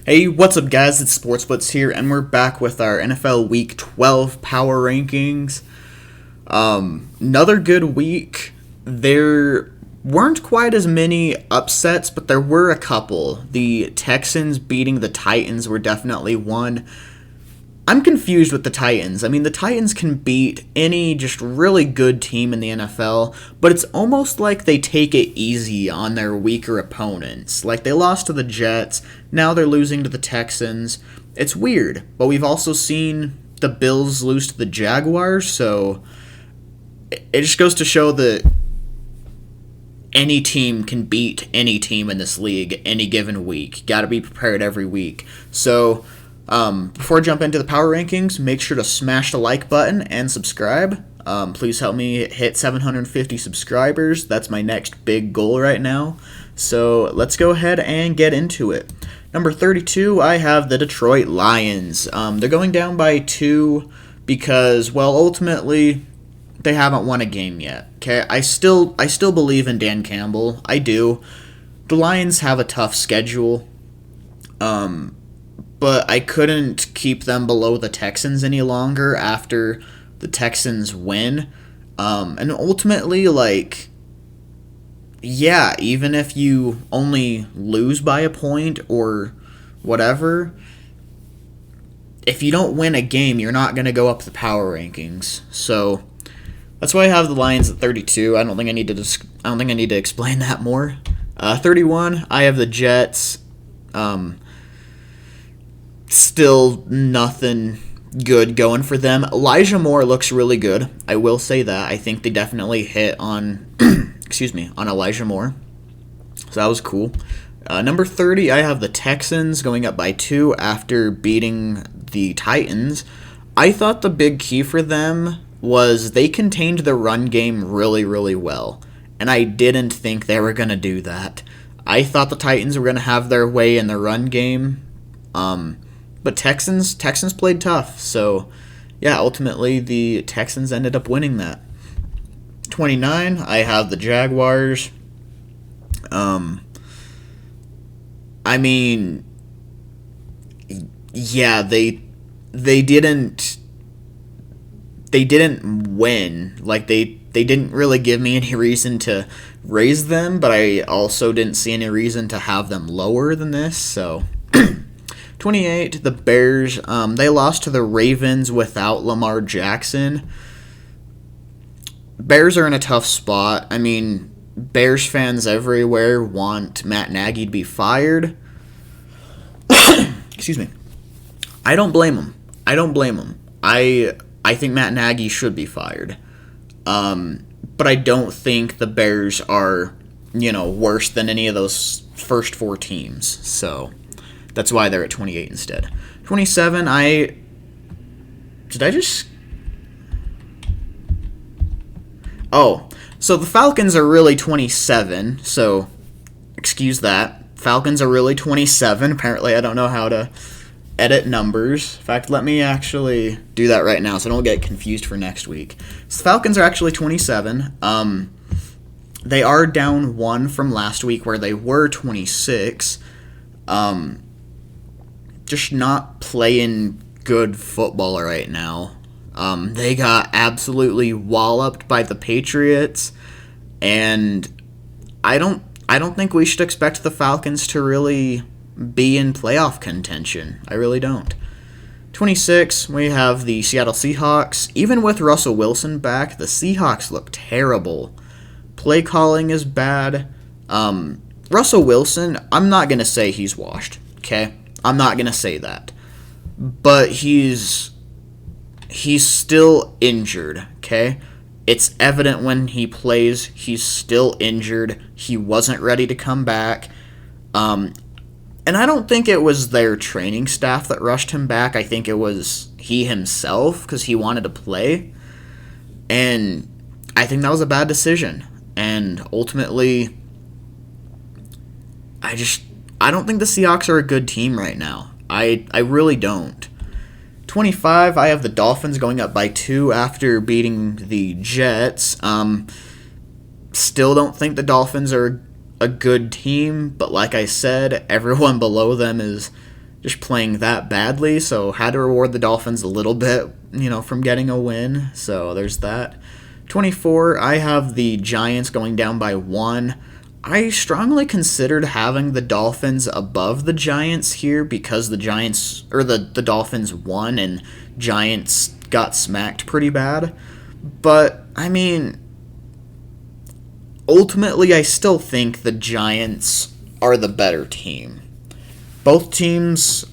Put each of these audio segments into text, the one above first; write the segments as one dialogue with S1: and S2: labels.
S1: Hey, what's up, guys? It's SportsBlitz here, and we're back with our NFL Week 12 power rankings. Another good week. There weren't quite as many upsets, but there were a couple. The Texans beating the Titans were definitely one. I'm confused with the Titans. I mean, the Titans can beat any just really good team in the NFL, but it's almost like they take it easy on their weaker opponents. Like, they lost to the Jets, now they're losing to the Texans. It's weird, but we've also seen the Bills lose to the Jaguars, so it just goes to show that any team can beat any team in this league any given week. Gotta be prepared every week. So, before I jump into the power rankings, make sure to smash the like button and subscribe. Please help me hit 750 subscribers. That's my next big goal right now. So let's go ahead and get into it. Number 32, I have the Detroit Lions. They're going down by 2 because, well, ultimately, they haven't won a game yet. Okay, I still believe in Dan Campbell. I do. The Lions have a tough schedule. But I couldn't keep them below the Texans any longer after the Texans win. And ultimately, even if you only lose by a point or whatever, if you don't win a game, you're not going to go up the power rankings. So that's why I have the Lions at 32. I don't think I need to explain that more. 31, I have the Jets. Still nothing good going for them. Elijah Moore looks really good. I will say that. I think they definitely hit on on Elijah Moore. So that was cool. Number 30, I have the Texans going up by 2 after beating the Titans. I thought the big key for them was they contained the run game really, really well. And I didn't think they were going to do that. I thought the Titans were going to have their way in the run game. But Texans played tough, so yeah, ultimately the Texans ended up winning that. 29, I have the Jaguars. I mean, yeah, they didn't win. Like, they didn't really give me any reason to raise them, but I also didn't see any reason to have them lower than this, so 28, the Bears, they lost to the Ravens without Lamar Jackson. Bears are in a tough spot. I mean, Bears fans everywhere want Matt Nagy to be fired. Excuse me. I don't blame him. I think Matt Nagy should be fired. But I don't think the Bears are, worse than any of those first 4 teams. So that's why they're at 28 instead. 27, so the Falcons are really 27, so excuse that. Falcons are really 27. Apparently, I don't know how to edit numbers. In fact, let me actually do that right now so I don't get confused for next week. So the Falcons are actually 27. They are down 1 from last week where they were 26. Just not playing good football right now. They got absolutely walloped by the Patriots, and I don't think we should expect the Falcons to really be in playoff contention. I really don't. 26, we have the Seattle Seahawks. Even with Russell Wilson back, the Seahawks look terrible. Play calling is bad. Russell Wilson, I'm not going to say he's washed, okay? I'm not going to say that. But he's still injured, okay? It's evident when he plays, he's still injured. He wasn't ready to come back. And I don't think it was their training staff that rushed him back. I think it was he himself because he wanted to play. And I think that was a bad decision. And ultimately, I don't think the Seahawks are a good team right now. I really don't. 25, I have the Dolphins going up by 2 after beating the Jets. Still don't think the Dolphins are a good team, but like I said, everyone below them is just playing that badly, so had to reward the Dolphins a little bit, from getting a win. So there's that. 24, I have the Giants going down by 1. I strongly considered having the Dolphins above the Giants here because the Dolphins won and Giants got smacked pretty bad. But, ultimately, I still think the Giants are the better team. Both teams,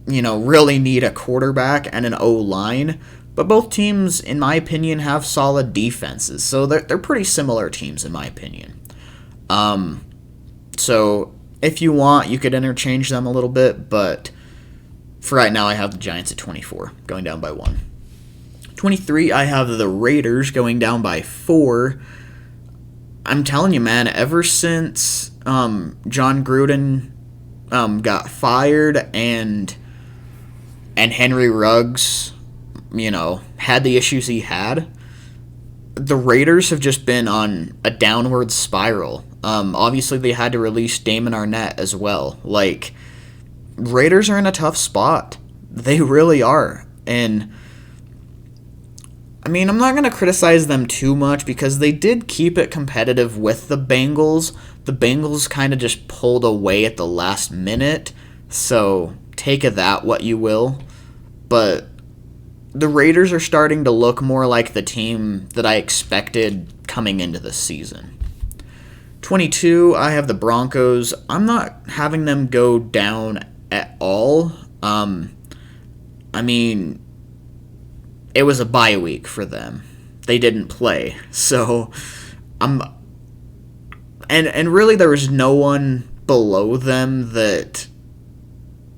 S1: really need a quarterback and an O-line, but both teams, in my opinion, have solid defenses. So they're pretty similar teams, in my opinion. So if you want, you could interchange them a little bit, but for right now, I have the Giants at 24, going down by 1. 23, I have the Raiders going down by 4. I'm telling you, man, ever since John Gruden got fired and Henry Ruggs, had the issues he had, the Raiders have just been on a downward spiral. Obviously, they had to release Damon Arnett as well. Raiders are in a tough spot. They really are. And, I'm not going to criticize them too much because they did keep it competitive with the Bengals. The Bengals kind of just pulled away at the last minute, so take of that what you will. But the Raiders are starting to look more like the team that I expected coming into the season. 22, I have the Broncos. I'm not having them go down at all. It was a bye week for them. They didn't play. So, and really there was no one below them that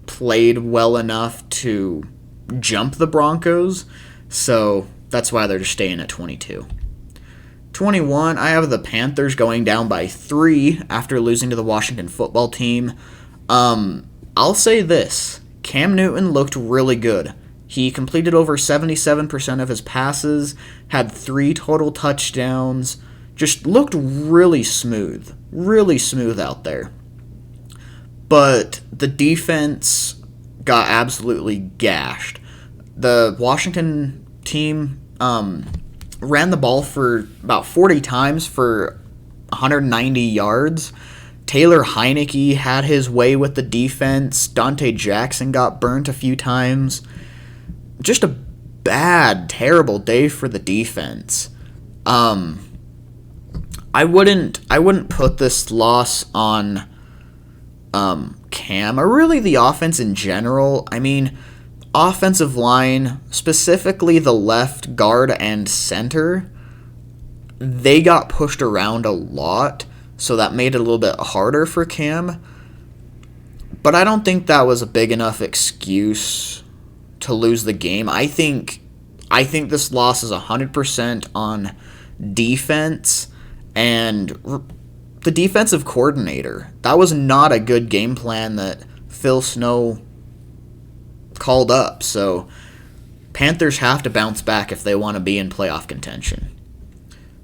S1: played well enough to jump the Broncos. So, that's why they're just staying at 22. 21, I have the Panthers going down by 3 after losing to the Washington football team. I'll say this. Cam Newton looked really good. He completed over 77% of his passes, had 3 total touchdowns, just looked really smooth out there. But the defense got absolutely gashed. The Washington team ran the ball for about 40 times for 190 yards. Taylor Heineke had his way with the defense. Dante Jackson got burnt a few times. Just a bad, terrible day for the defense. I wouldn't put this loss on Cam or really the offense in general. Offensive line, specifically the left guard and center, they got pushed around a lot, so that made it a little bit harder for Cam. But I don't think that was a big enough excuse to lose the game. I think this loss is 100% on defense and the defensive coordinator. That was not a good game plan that Phil Snow called up. So Panthers have to bounce back if they want to be in playoff contention.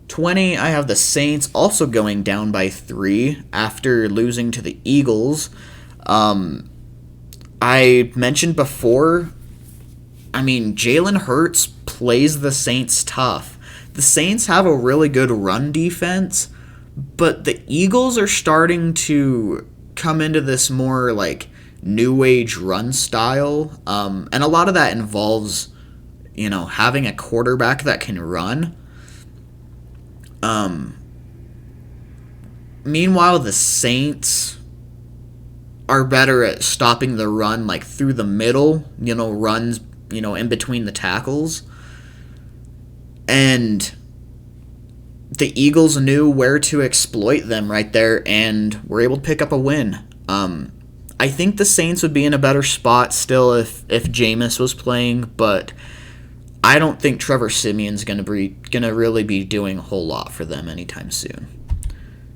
S1: 20, I have the Saints also going down by 3 after losing to the Eagles. I mentioned before, Jalen Hurts plays the Saints tough. The Saints have a really good run defense, but the Eagles are starting to come into this more new age run style, and a lot of that involves, having a quarterback that can run. Meanwhile, the Saints are better at stopping the run through the middle, runs in between the tackles. And the Eagles knew where to exploit them right there and were able to pick up a win. I think the Saints would be in a better spot still if Jameis was playing, but I don't think Trevor Siemian's gonna really be doing a whole lot for them anytime soon.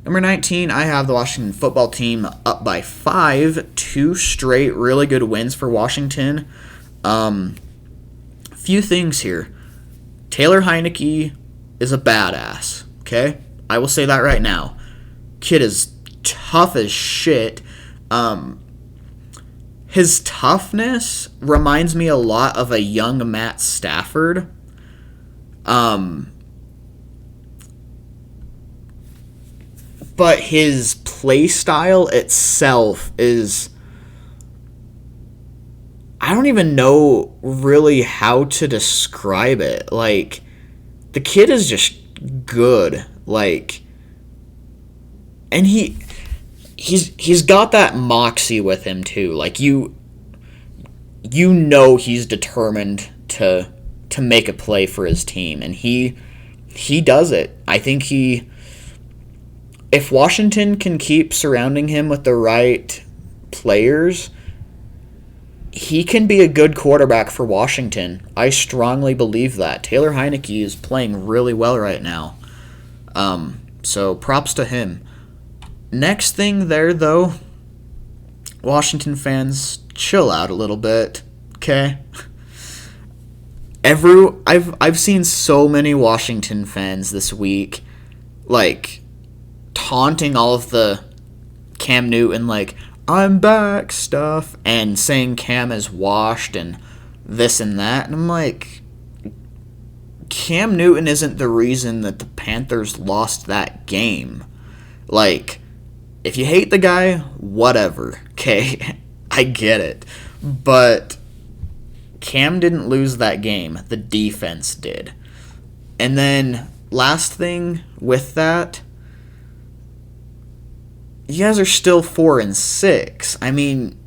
S1: Number 19, I have the Washington football team up by 5, 2 straight really good wins for Washington. Few things here. Taylor Heineke is a badass, okay? I will say that right now. Kid is tough as shit. his toughness reminds me a lot of a young Matt Stafford. But his play style itself is... I don't even know really how to describe it. Like, the kid is just good. Like, and he's got that moxie with him too. Like, you know he's determined to make a play for his team, and he does it. I think if Washington can keep surrounding him with the right players, he can be a good quarterback for Washington. I strongly believe that. Taylor Heineke is playing really well right now. So props to him. Next thing there, though, Washington fans, chill out a little bit, okay? I've seen so many Washington fans this week, like, taunting all of the Cam Newton, like, I'm back stuff, and saying Cam is washed and this and that. And I'm like, Cam Newton isn't the reason that the Panthers lost that game. Like, if you hate the guy, whatever, okay? I get it. But Cam didn't lose that game. The defense did. And then, last thing with that, you guys are still 4-6. I mean,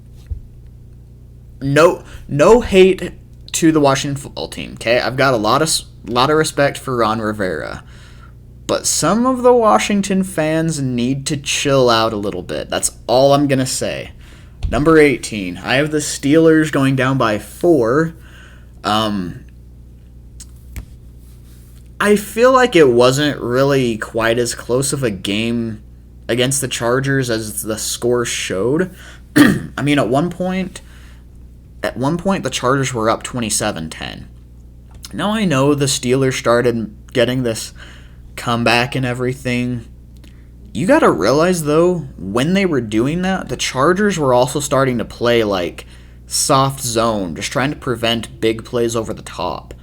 S1: no hate to the Washington football team. Okay, I've got a lot of respect for Ron Rivera, but some of the Washington fans need to chill out a little bit. That's all I'm gonna say. Number 18, I have the Steelers going down by 4. I feel like it wasn't really quite as close of a game against the Chargers as the score showed. I mean, at one point the Chargers were up 27-10. Now I know the Steelers started getting this comeback and everything. You got to realize, though, when they were doing that, the Chargers were also starting to play like soft zone, just trying to prevent big plays over the top.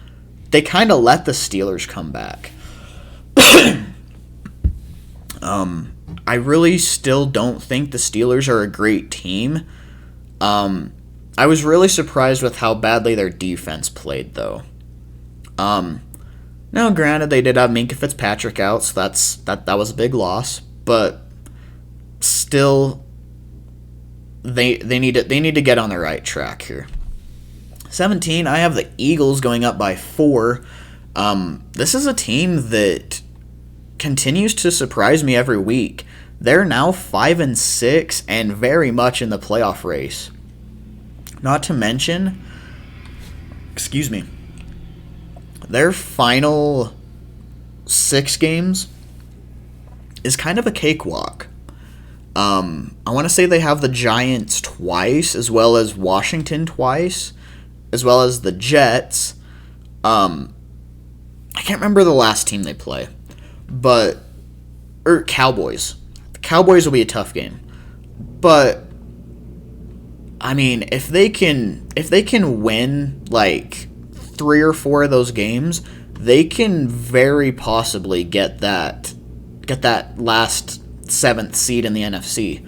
S1: They kind of let the Steelers come back. I really still don't think the Steelers are a great team. I was really surprised with how badly their defense played, though. Now, granted, they did have Minkah Fitzpatrick out, so that was a big loss. But still, they need to get on the right track here. 17, I have the Eagles going up by 4. This is a team that continues to surprise me every week. They're now 5-6 and very much in the playoff race. Not to mention, their final 6 games is kind of a cakewalk. I want to say they have the Giants twice, as well as Washington twice, as well as the Jets. I can't remember the last team they play, or Cowboys. The Cowboys will be a tough game, but I mean, if they can win like 3 or 4 of those games, they can very possibly get that last 7th seed in the NFC.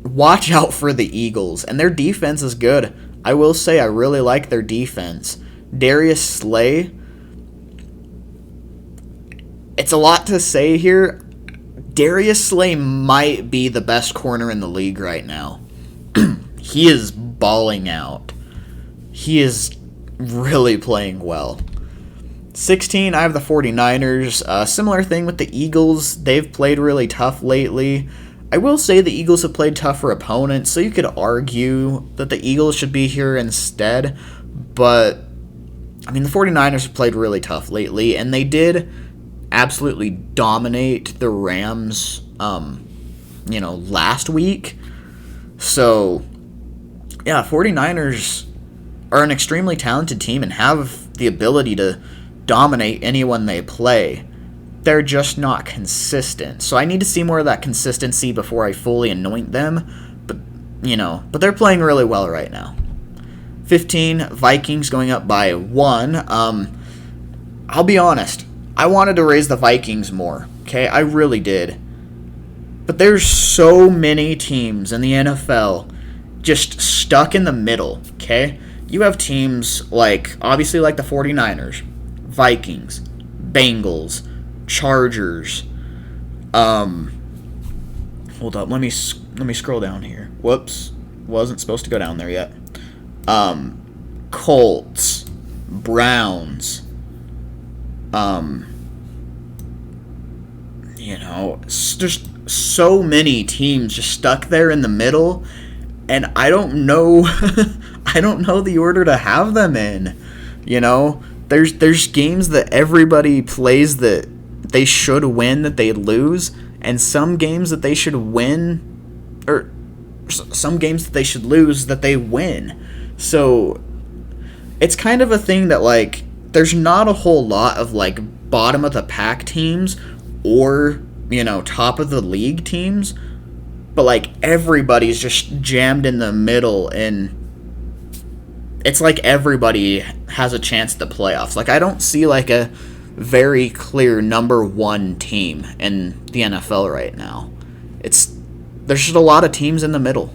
S1: Watch out for the Eagles, and their defense is good. I will say I really like their defense. Darius Slay, it's a lot to say here. Darius Slay might be the best corner in the league right now. He is balling out. He is really playing well. 16, I have the 49ers. Similar thing with the Eagles. They've played really tough lately. I will say the Eagles have played tougher opponents, so you could argue that the Eagles should be here instead. But, I mean, the 49ers have played really tough lately, and they did absolutely dominate the Rams, last week. So, yeah, 49ers are an extremely talented team and have the ability to dominate anyone they play. They're just not consistent. So I need to see more of that consistency before I fully anoint them. But but they're playing really well right now. 15, Vikings going up by 1. I'll be honest, I wanted to raise the Vikings more, okay? I really did. But there's so many teams in the NFL just stuck in the middle, okay? You have teams obviously like the 49ers, Vikings, Bengals, Chargers. Hold up, let me scroll down here. Whoops, wasn't supposed to go down there yet. Colts, Browns. There's so many teams just stuck there in the middle, and I don't know I don't know the order to have them in. There's games that everybody plays that they should win that they lose, and some games that they should win, or some games that they should lose that they win. So it's kind of a thing that there's not a whole lot of bottom of the pack teams or top of the league teams, but everybody's just jammed in the middle, and it's everybody has a chance at the playoffs. I don't see a very clear number one team in the NFL right now. There's just a lot of teams in the middle.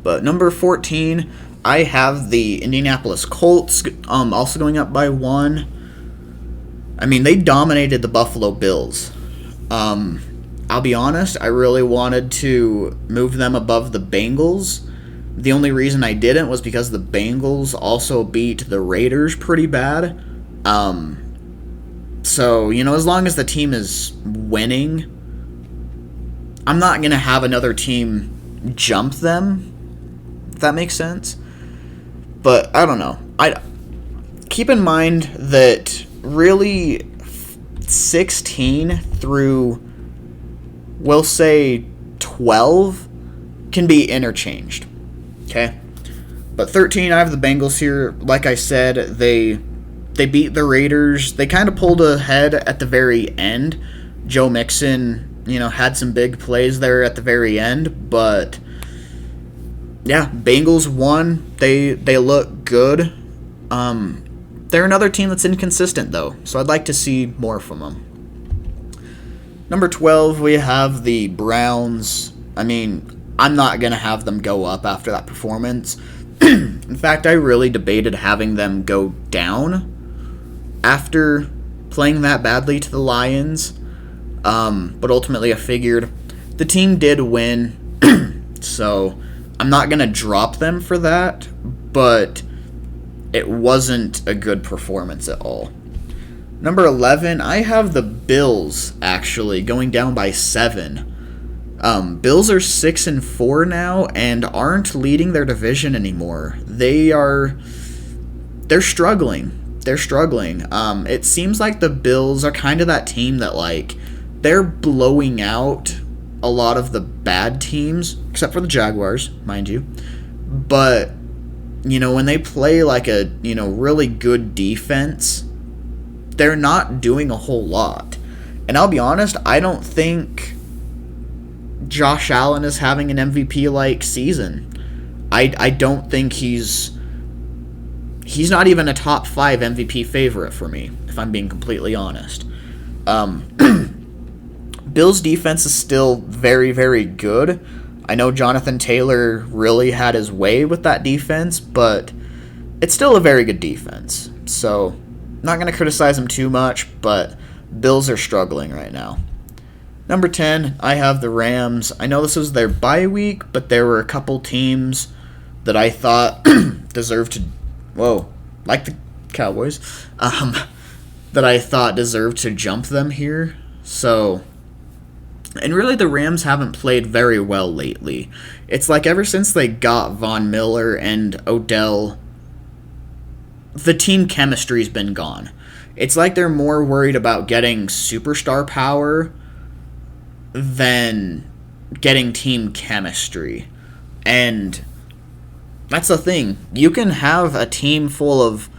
S1: But number 14, I have the Indianapolis Colts also going up by 1. I mean, they dominated the Buffalo Bills. I'll be honest, I really wanted to move them above the Bengals. The only reason I didn't was because the Bengals also beat the Raiders pretty bad. So, as long as the team is winning, I'm not going to have another team jump them, if that makes sense. But, I don't know. Keep in mind that really 16 through, we'll say 12, can be interchanged. Okay? But 13, I have the Bengals here. Like I said, they beat the Raiders. They kind of pulled ahead at the very end. Joe Mixon, had some big plays there at the very end. But, yeah, Bengals won. They look good. They're another team that's inconsistent, though. So I'd like to see more from them. Number 12, we have the Browns. I mean, I'm not going to have them go up after that performance. In fact, I really debated having them go down after playing that badly to the Lions. But ultimately I figured the team did win, so I'm not going to drop them for that, but it wasn't a good performance at all. Number 11, I have the Bills, actually, going down by 7. Bills are 6-4 now and aren't leading their division anymore. They're struggling. They're struggling. It seems like the Bills are kind of that team that they're blowing out a lot of the bad teams, except for the Jaguars, mind you. But when they play a really good defense, they're not doing a whole lot. And I'll be honest, I don't think Josh Allen is having an MVP-like season. I don't think he's not even a top 5 MVP favorite for me, if I'm being completely honest. Bills' defense is still very, very good. I know Jonathan Taylor really had his way with that defense, but it's still a very good defense. So, not going to criticize them too much, but Bills are struggling right now. Number 10, I have the Rams. I know this was their bye week, but there were a couple teams that I thought deserved to, like the Cowboys, that I thought deserved to jump them here. So, and really the Rams haven't played very well lately. It's ever since they got Von Miller and Odell, the team chemistry's been gone. It's they're more worried about getting superstar power than getting team chemistry. And that's the thing. You can have a team full of,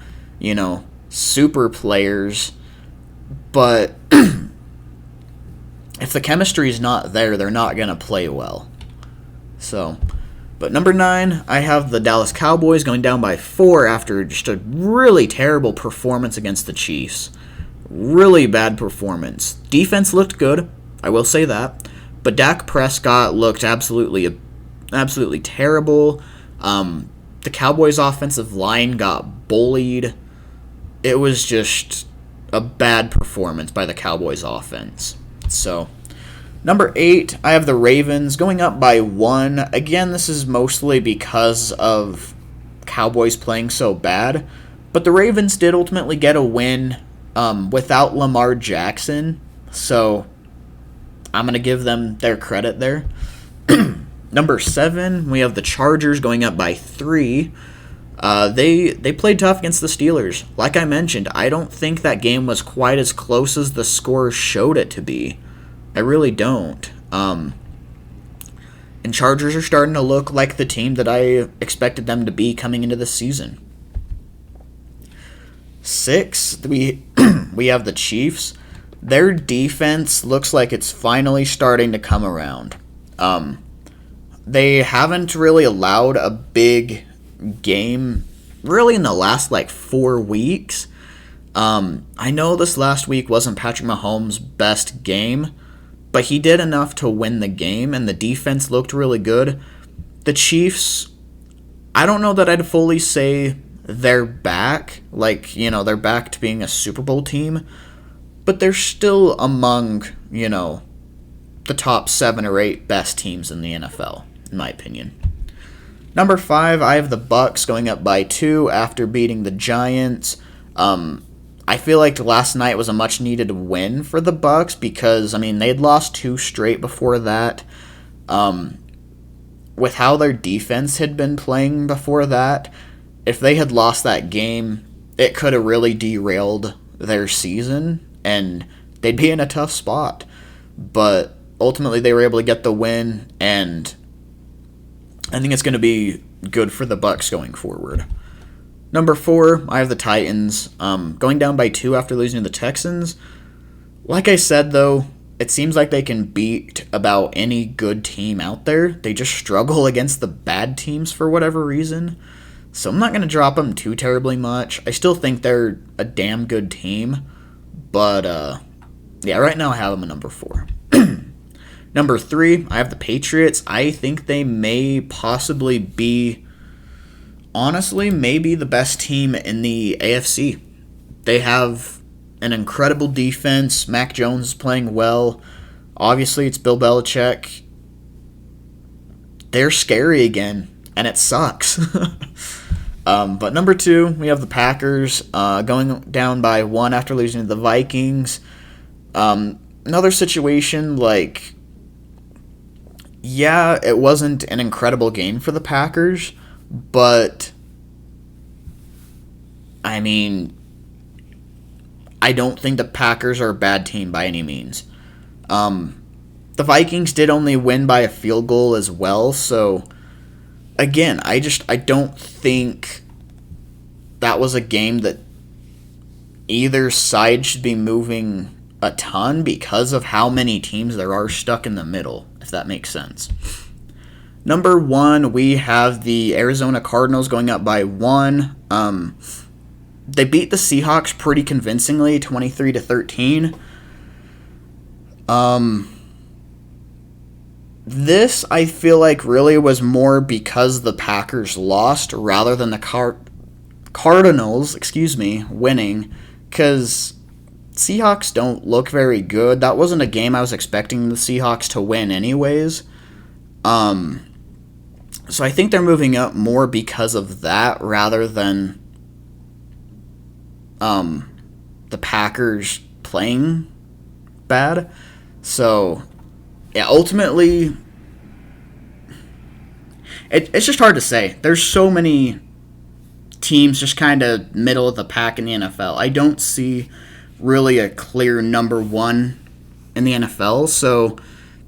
S1: super players, but if the chemistry's not there, they're not going to play well. So, But number 9, I have the Dallas Cowboys going down by 4 after just a really terrible performance against the Chiefs. Really bad performance. Defense looked good, I will say that. But Dak Prescott looked absolutely terrible. The Cowboys' offensive line got bullied. It was just a bad performance by the Cowboys' offense. So, number 8, I have the Ravens going up by 1. Again, this is mostly because of Cowboys playing so bad. But the Ravens did ultimately get a win without Lamar Jackson. So, I'm going to give them their credit there. Number 7, we have the Chargers going up by 3. They played tough against the Steelers. Like I mentioned, I don't think that game was quite as close as the score showed it to be. I really don't. And Chargers are starting to look like the team that I expected them to be coming into the season. 6, we have the Chiefs. Their defense looks like it's finally starting to come around. They haven't really allowed a big game really in the last 4 weeks. I know this last week wasn't Patrick Mahomes' best game, but he did enough to win the game, and the defense looked really good. The Chiefs, I don't know that I'd fully say they're back, they're back to being a Super Bowl team, but they're still among, the top 7 or 8 best teams in the NFL, in my opinion. Number 5, I have the Bucs going up by 2 after beating the Giants. I feel like last night was a much-needed win for the Bucs because, they'd lost 2 straight before that. With how their defense had been playing before that, if they had lost that game, it could have really derailed their season, and they'd be in a tough spot. But ultimately, they were able to get the win, and I think it's going to be good for the Bucs going forward. Number 4, I have the Titans going down by 2 after losing to the Texans. Like I said, though, it seems like they can beat about any good team out there. They just struggle against the bad teams for whatever reason. So I'm not going to drop them too terribly much. I still think they're a damn good team. But, right now I have them at number 4. Number 3, I have the Patriots. I think they may possibly be, honestly, maybe the best team in the AFC. They have an incredible defense. Mac Jones is playing well. Obviously, it's Bill Belichick. They're scary again, and it sucks. But number 2, we have the Packers going down by 1 after losing to the Vikings. Another situation it wasn't an incredible game for the Packers, but I don't think the Packers are a bad team by any means. The Vikings did only win by a field goal as well, so again, I don't think that was a game that either side should be moving a ton because of how many teams there are stuck in the middle, if that makes sense. Number 1, we have the Arizona Cardinals going up by 1. They beat the Seahawks pretty convincingly, 23-13. This, I feel like, really was more because the Packers lost rather than the Cardinals, winning, because Seahawks don't look very good. That wasn't a game I was expecting the Seahawks to win anyways. So I think they're moving up more because of that rather than the Packers playing bad. So, ultimately, it's just hard to say. There's so many teams just kind of middle of the pack in the NFL. I don't see really a clear number 1 in the NFL, so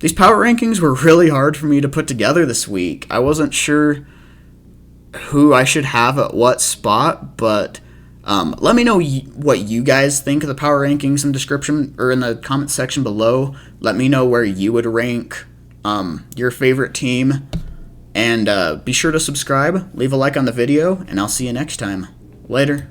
S1: these power rankings were really hard for me to put together this week. I wasn't sure who I should have at what spot, but let me know what you guys think of the power rankings in the description or in the comment section below. Let me know where you would rank your favorite team And be sure to subscribe, leave a like on the video, and I'll see you next time. Later.